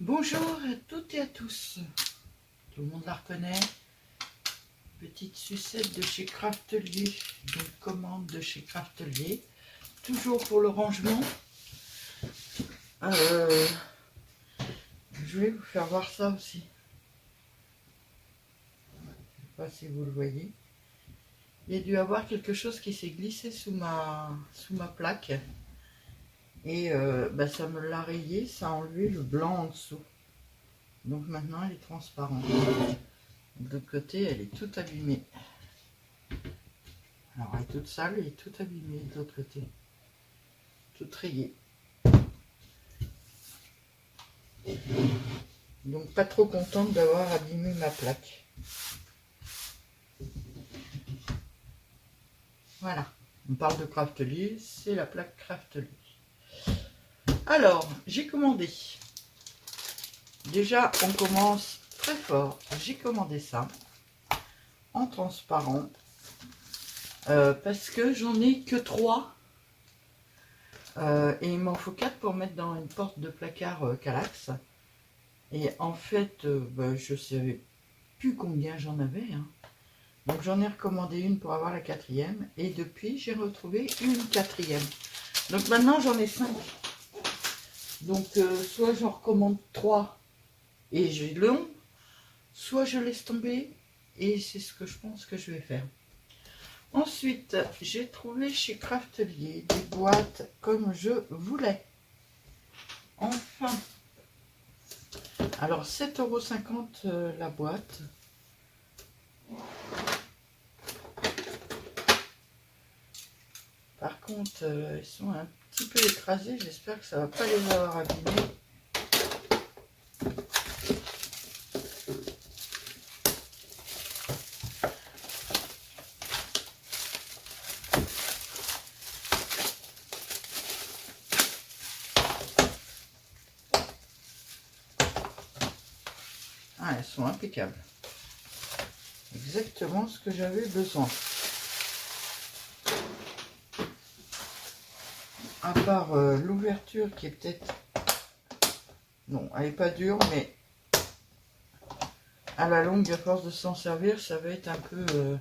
Bonjour à toutes et à tous. Tout le monde la reconnaît. Petite sucette de chez Craftelier. Donc commande de chez Craftelier. Toujours pour le rangement. Je vais vous faire voir ça aussi. Je ne sais pas si vous le voyez. Il y a dû avoir quelque chose qui s'est glissé sous ma plaque. Et ça me l'a rayé, ça a enlevé le blanc en dessous. Donc maintenant elle est transparente. De l'autre côté, elle est toute abîmée. Alors elle est toute sale et toute abîmée de l'autre côté. Toute rayée. Donc pas trop contente d'avoir abîmé ma plaque. Voilà. On parle de Craftelier, c'est la plaque Craftelier. Alors, j'ai commandé. Déjà, on commence très fort. J'ai commandé ça en transparent parce que j'en ai que 3 et il m'en faut 4 pour mettre dans une porte de placard Kallax. Et en fait, je ne savais plus combien j'en avais. Hein. Donc j'en ai recommandé une pour avoir la 4e. Et depuis, j'ai retrouvé une 4e. Donc maintenant, j'en ai 5. Donc soit j'en recommande 3 et j'ai le long, soit je laisse tomber. Et c'est ce que je pense que je vais faire. Ensuite, j'ai trouvé chez Craftelier des boîtes comme je voulais. Enfin. Alors 7,50 € la boîte. Par contre, ils sont un petit peu écrasés. J'espère que ça ne va pas les avoir abîmés. Ah, elles sont impeccables. Exactement ce que j'avais besoin. À part l'ouverture qui est peut-être... Non, elle n'est pas dure, mais à la longue, à force de s'en servir, ça va être un peu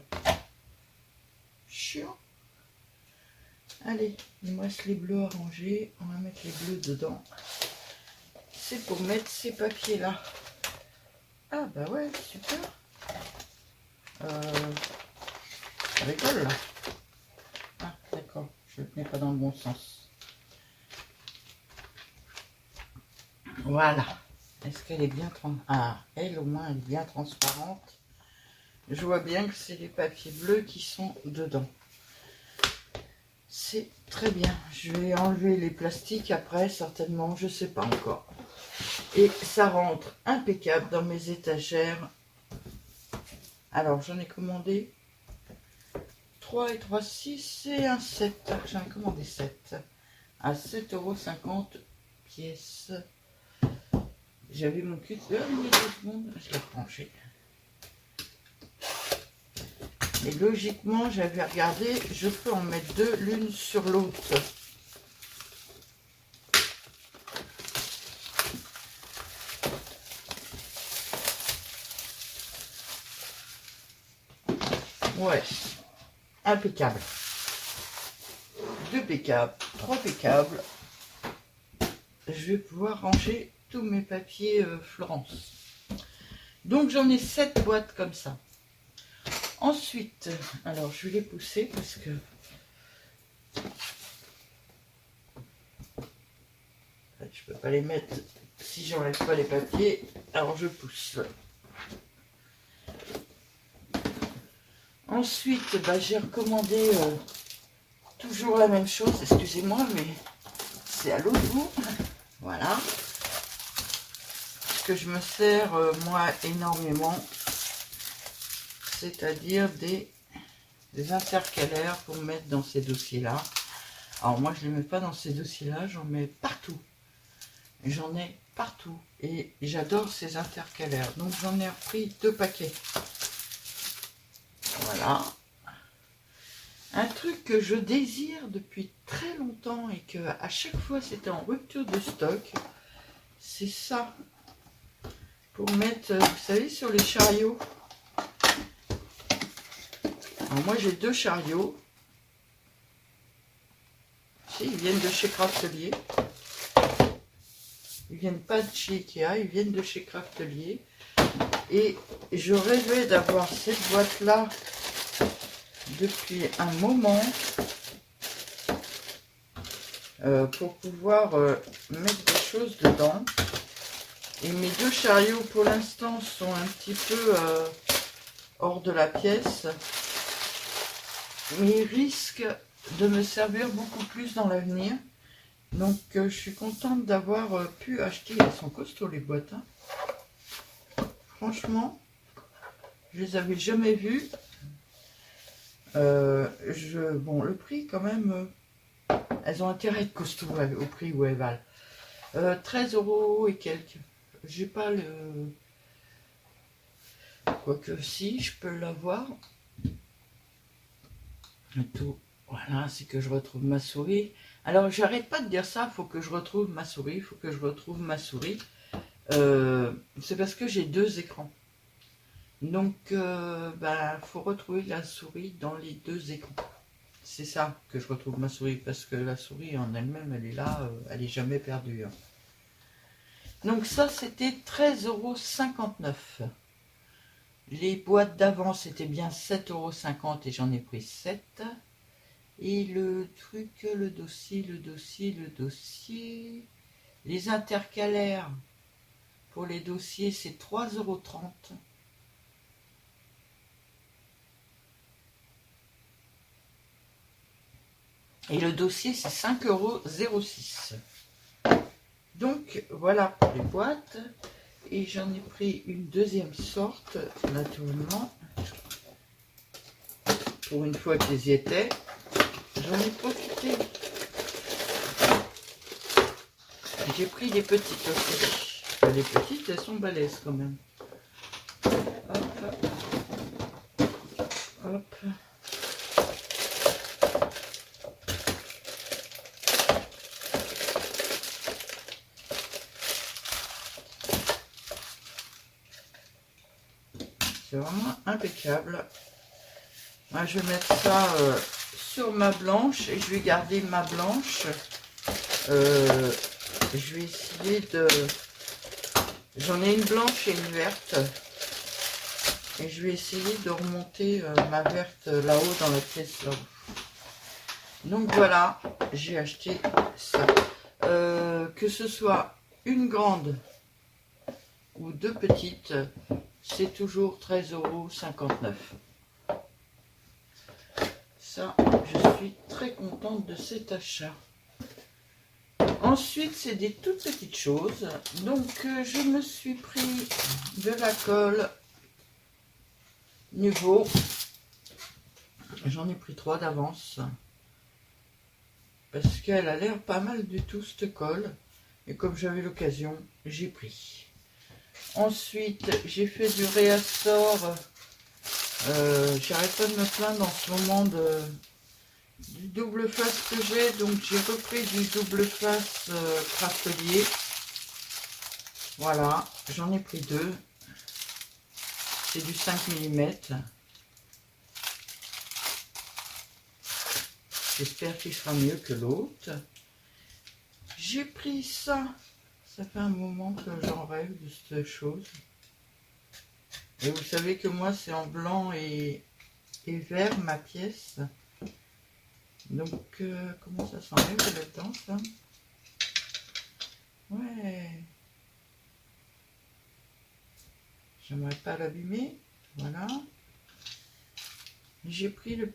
chiant. Allez, il me reste les bleus à ranger. On va mettre les bleus dedans. C'est pour mettre ces papiers-là. Ah bah ouais, super. Ça décolle là. Ah d'accord, je ne le mets pas dans le bon sens. Voilà. Est-ce qu'elle est bien Ah, elle au moins elle est bien transparente. Je vois bien que c'est les papiers bleus qui sont dedans. C'est très bien. Je vais enlever les plastiques après, certainement, je ne sais pas encore. Et ça rentre impeccable dans mes étagères. Alors, j'en ai commandé 3 et 3, 6 et un 7. J'en ai commandé 7 à 7,50 € pièce. J'avais mon cul de 2 secondes, je l'ai rangé. Et logiquement, j'avais regardé, je peux en mettre 2 l'une sur l'autre. Ouais, impeccable. 2 pécables, 3 pécables. Je vais pouvoir ranger tous mes papiers Florence. Donc j'en ai 7 boîtes comme ça. Ensuite, alors je vais les pousser parce que je peux pas les mettre si j'enlève pas les papiers. Alors je pousse. Ensuite, j'ai recommandé toujours la même chose. Excusez-moi, mais c'est à l'autre bout. Voilà. Ce que je me sers moi énormément, c'est-à-dire des intercalaires pour mettre dans ces dossiers-là. Alors moi, je ne les mets pas dans ces dossiers-là, j'en mets partout. J'en ai partout et j'adore ces intercalaires. Donc j'en ai repris 2 paquets. Voilà. Un truc que je désire depuis très longtemps et que à chaque fois c'était en rupture de stock, c'est ça. pour mettre, vous savez, sur les chariots. Alors moi j'ai 2 chariots. Ils viennent de chez Craftelier. Ils viennent pas de chez Ikea, ils viennent de chez Craftelier. Et je rêvais d'avoir cette boîte-là depuis un moment pour pouvoir mettre des choses dedans. Et mes 2 chariots pour l'instant sont un petit peu hors de la pièce. Mais ils risquent de me servir beaucoup plus dans l'avenir. Donc je suis contente d'avoir pu acheter. Elles sont costauds les boîtes. Hein. Franchement, je les avais jamais vues. Bon, le prix quand même, elles ont intérêt à être costauds au prix où elles valent. 13 € et quelques. J'ai pas le... Quoique si, je peux l'avoir. Tout. Voilà, c'est que je retrouve ma souris. Alors, j'arrête pas de dire ça, faut que je retrouve ma souris, faut que je retrouve ma souris. C'est parce que j'ai 2 écrans. Donc, faut retrouver la souris dans les 2 écrans. C'est ça que je retrouve ma souris, parce que la souris en elle-même, elle est là, elle est jamais perdue. Hein. Donc ça, c'était 13,59 €. Les boîtes d'avant, c'était bien 7,50 € et j'en ai pris 7. Et le truc, le dossier, les intercalaires pour les dossiers, c'est 3,30 €. Et le dossier, c'est 5,06 €. Donc, voilà pour les boîtes. Et j'en ai pris une deuxième sorte, naturellement. Pour une fois que y étais, j'en ai profité. J'ai pris des petites aussi. Les petites, elles sont balèzes quand même. Hop. Hop. C'est vraiment impeccable. Moi, je vais mettre ça sur ma blanche et je vais garder ma blanche. Je vais essayer de... J'en ai une blanche et une verte. Et je vais essayer de remonter ma verte là-haut dans la pièce là-haut. Donc voilà, j'ai acheté ça. Que ce soit une grande ou 2 petites, c'est toujours 13,59 €. Ça, je suis très contente de cet achat. Ensuite, c'est des toutes petites choses. Donc, je me suis pris de la colle Nuvo. J'en ai pris 3 d'avance. Parce qu'elle a l'air pas mal du tout, cette colle. Et comme j'avais l'occasion, j'ai pris. Ensuite, j'ai fait du réassort. J'arrête pas de me plaindre en ce moment du double face que j'ai. Donc, j'ai repris du double face Craftelier. Voilà, j'en ai pris 2. C'est du 5 mm. J'espère qu'il sera mieux que l'autre. J'ai pris ça. Ça fait un moment que j'en rêve de cette chose. Et vous savez que moi, c'est en blanc et vert, ma pièce. Donc, comment ça s'enlève là-dedans, ça? Ouais. J'aimerais pas l'abîmer. Voilà. J'ai pris le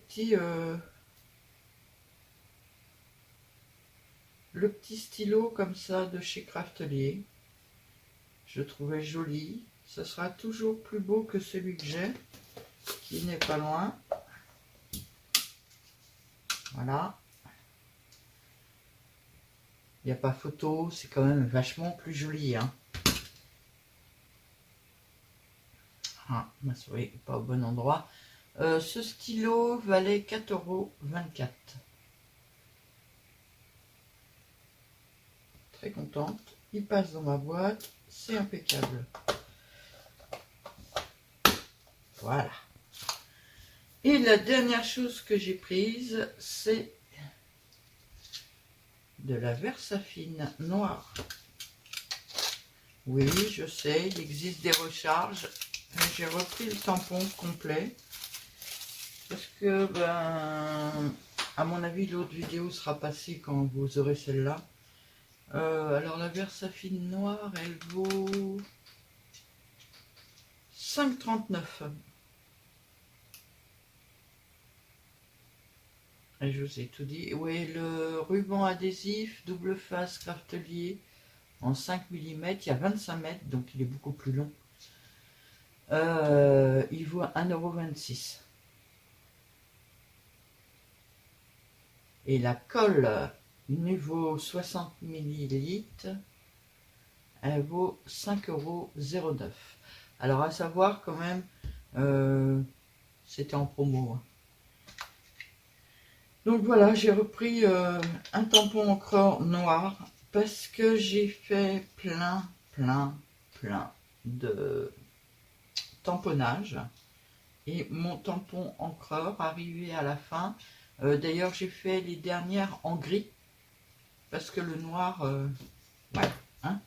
petit stylo comme ça de chez Craftelier. Je trouvais joli. Ce sera toujours plus beau que celui que j'ai, qui n'est pas loin. Voilà. Il n'y a pas photo, c'est quand même vachement plus joli. Hein. Ah, ma souris n'est pas au bon endroit. Ce stylo valait 4,24 €. Très contente. Il passe dans ma boîte. C'est impeccable. Voilà. Et la dernière chose que j'ai prise, c'est de la Versafine noire. Oui, je sais, il existe des recharges. J'ai repris le tampon complet. Parce que, ben, à mon avis, l'autre vidéo sera passée quand vous aurez celle-là. Alors, la Versafine noire, elle vaut 5,39 €. Et je vous ai tout dit. Oui, le ruban adhésif double face craftelier en 5 mm, il y a 25 mètres, donc il est beaucoup plus long. Il vaut 1,26 €. Et la colle niveau 60 ml, elle vaut 5,09 €. Alors à savoir quand même, c'était en promo. Donc voilà, j'ai repris un tampon encreur noir parce que j'ai fait plein de tamponnage. Et mon tampon encreur arrivé à la fin. D'ailleurs, j'ai fait les dernières en gris parce que le noir, ouais, hein.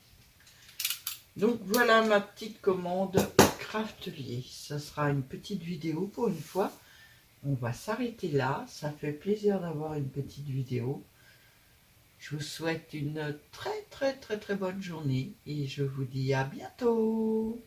Donc voilà ma petite commande Craftelier. Ça sera une petite vidéo pour une fois. On va s'arrêter là. Ça fait plaisir d'avoir une petite vidéo. Je vous souhaite une très bonne journée et je vous dis à bientôt.